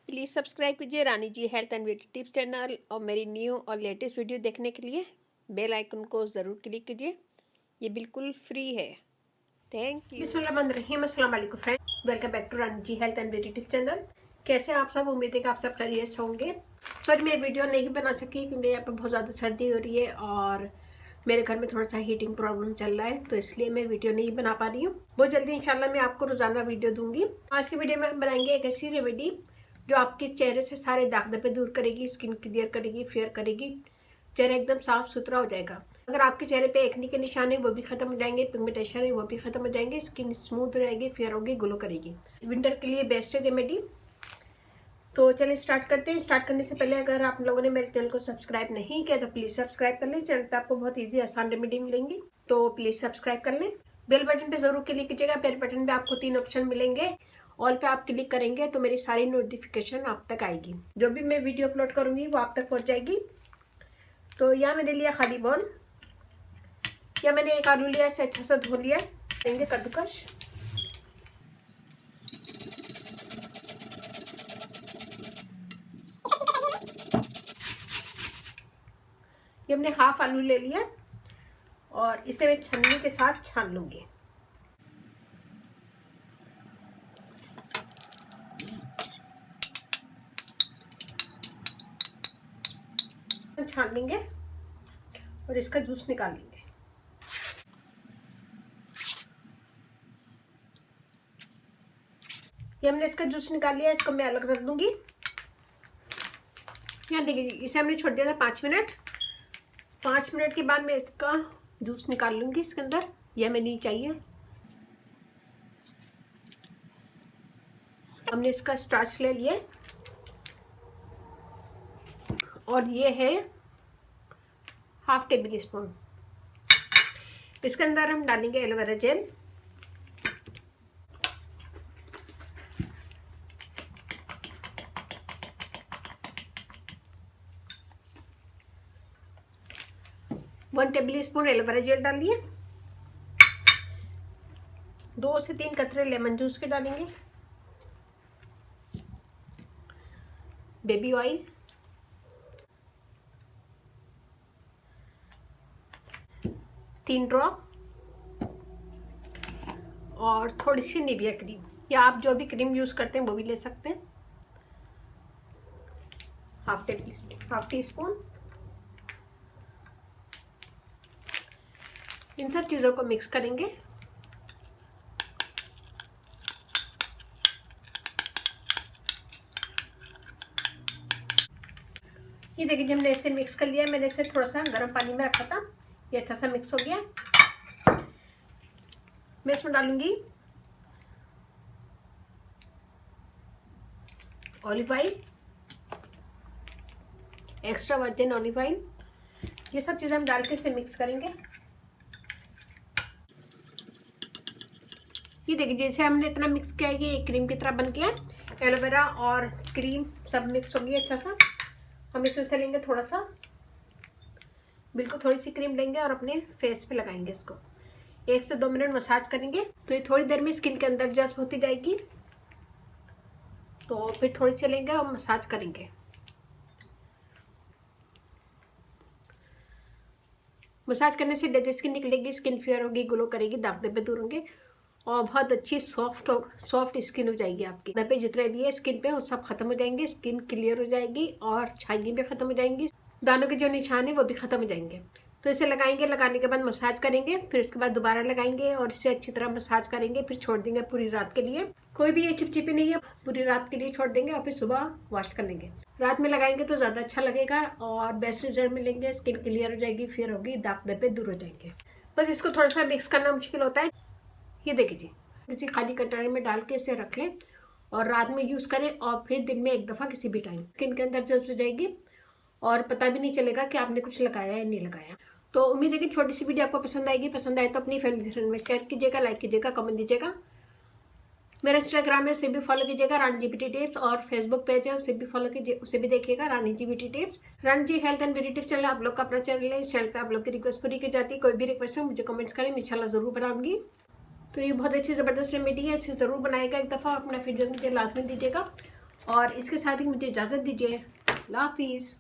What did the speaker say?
Please subscribe कीजिए Rani ji health and beauty tips channel और मेरी न्यू और लेटेस्ट वीडियो देखने के लिए बेल आइकन को ज़रूर क्लिक कीजिए। ये बिल्कुल फ्री है। Thank you. बिस्मिल्लाहिर्रहमानिर्रहीम। अस्सलाम वालेकुम friend, welcome back to Rani ji health and beauty tips channel. कैसे आप सब? उम्मीद है कि आप सब खैरियत से होंगे। सॉरी, मैं वीडियो नहीं बना सकी क्योंकि यहाँ पर बहुत ज़्यादा सर्दी हो रही है और मेरे घर में थोड़ा सा हीटिंग प्रॉब्लम चल रहा है, तो इसलिए मैं वीडियो नहीं बना पा रही हूँ। बहुत जल्दी इंशाल्लाह मैं आपको रोजाना वीडियो दूंगी। आज की वीडियो में हम बनाएंगे एक ऐसी रेमेडी जो आपके चेहरे से सारे दाग धब्बे दूर करेगी, स्किन क्लियर करेगी, फेयर करेगी, चेहरा एकदम साफ सुथरा हो जाएगा। अगर आपके चेहरे पे एक्ने के निशान है वो भी खत्म हो जाएंगे, पिगमेंटेशन है वो भी खत्म हो जाएंगे, स्किन स्मूथ हो जाएगी, फेयर होगी, ग्लो करेगी। विंटर के लिए बेस्ट है रेमेडी। तो चलिए स्टार्ट करते हैं। स्टार्ट करने से पहले अगर आप लोगों ने मेरे चैनल को सब्सक्राइब नहीं किया तो प्लीज सब्सक्राइब कर लें। चैनल पे आपको बहुत ईजी आसान रेमेडी मिलेंगी, तो प्लीज सब्सक्राइब कर लें। बेल बटन पे जरूर क्लिक कीजिएगा। बेल बटन पे आपको 3 ऑप्शन मिलेंगे। ऑल पे आप क्लिक करेंगे तो मेरी सारी नोटिफिकेशन आप तक आएगी। जो भी मैं वीडियो अपलोड करूंगी वो आप तक पहुंच जाएगी। तो यहाँ मैंने लिया खाली बॉल, या मैंने एक आलू लिया, इसे अच्छा सा धो लिया, देंगे कद्दूकस। ये हमने हाफ आलू ले लिया और इसे मैं छन्नी के साथ छान लूंगी। छान लेंगे और इसका जूस निकाल लेंगे। ये हमने इसका जूस निकाल लिया, इसको मैं अलग रख दूंगी। यहाँ देखिए, इसे हमने छोड़ दिया था 5 मिनट। 5 मिनट के बाद मैं इसका जूस निकाल लूंगी। इसके अंदर यह हमें नहीं चाहिए। हमने इसका स्टार्च ले लिया और ये है हाफ टेबल स्पून। इसके अंदर हम डालेंगे aloe vera gel. One table spoon aloe vera gel डालिए। 2 से 3 कतरे लेमन जूस के डालेंगे। बेबी ऑयल, 3 ड्रॉप और थोड़ी सी निविया क्रीम, या आप जो भी क्रीम यूज करते हैं वो भी ले सकते हैं। Half tea spoon. इन सब चीजों को मिक्स करेंगे। ये देखिए, हमने इसे मिक्स कर लिया। मैंने इसे थोड़ा सा गर्म पानी में रखा था, ये अच्छा सा मिक्स हो गया। मैं इसमें डालूंगी olive oil, extra virgin olive oil. ये सब चीजें हम डाल के इसे मिक्स करेंगे। ये देखिए, जैसे हमने इतना मिक्स किया, ये एक क्रीम की तरह बन गया। एलोवेरा और क्रीम सब मिक्स हो गया अच्छा सा। हम इसमें से लेंगे थोड़ा सा, बिल्कुल थोड़ी सी क्रीम लेंगे और अपने फेस पे लगाएंगे। इसको 1 से 2 मिनट मसाज करेंगे। तो ये थोड़ी देर में स्किन के अंदर जस्ट होती जाएगी, तो फिर थोड़ी सी लेंगे और मसाज करेंगे। मसाज करने से डेड स्किन निकलेगी, स्किन फेयर होगी, ग्लो करेगी, दाग धब्बे दूर होंगे और बहुत अच्छी सॉफ्ट स्किन हो जाएगी। आपकी धब्बे जितने भी है स्किन पे वो सब खत्म हो जाएंगे, स्किन क्लियर हो जाएगी और छाइयाँ भी खत्म हो जाएंगी, दानों के जो निशान है वो भी खत्म हो जाएंगे। तो इसे लगाएंगे, लगाने के बाद मसाज करेंगे, फिर उसके बाद दोबारा लगाएंगे और इसे अच्छी तरह मसाज करेंगे, फिर छोड़ देंगे पूरी रात के लिए। कोई भी ये चिपचिपी नहीं है, पूरी रात के लिए छोड़ देंगे और फिर सुबह वॉश कर लेंगे। रात में लगाएंगे तो ज़्यादा अच्छा लगेगा और बेस्ट रिजल्ट मिलेंगे, स्किन क्लियर हो जाएगी, फेयर होगी, दाग धब्बे दूर हो जाएंगे। बस इसको थोड़ा सा मिक्स करना मुश्किल होता है। ये देखिए जी, किसी खाली कंटेनर में डाल के इसे रख लें और रात में यूज़ करें और फिर दिन में एक दफ़ा किसी भी टाइम। स्किन के अंदर जल्द हो जाएगी और पता भी नहीं चलेगा कि आपने कुछ लगाया या नहीं लगाया। तो उम्मीद है कि छोटी सी वीडियो आपको पसंद आएगी। पसंद आए तो अपनी फैमिली फ्रेंड में शेयर कीजिएगा, लाइक कीजिएगा, कमेंट दीजिएगा। मेरा इंस्टाग्राम है, उसे भी फॉलो कीजिएगा, रानी जी ब्यूटी टिप्स, और फेसबुक पेज है, उसे भी फॉलो कीजिए, उसे भी देखिएगा, Rani ji beauty tips. Rani ji health and beauty tips channel आप लोग का अपना चैनल है। इस चैनल पे आप लोग की रिक्वेस्ट पूरी की जाती है। कोई भी रिक्वेस्ट है मुझे कमेंट्स करें, मैं इंशाल्लाह जरूर बनाऊंगी। तो ये बहुत अच्छी ज़बरदस्त रेमेडी है, इसे ज़रूर बनाएगा एक दफ़ा। अपना फीडबैक मुझे लाजमी दीजिएगा और इसके साथ ही मुझे इजाज़त दीजिए। अल्लाह हाफिज़।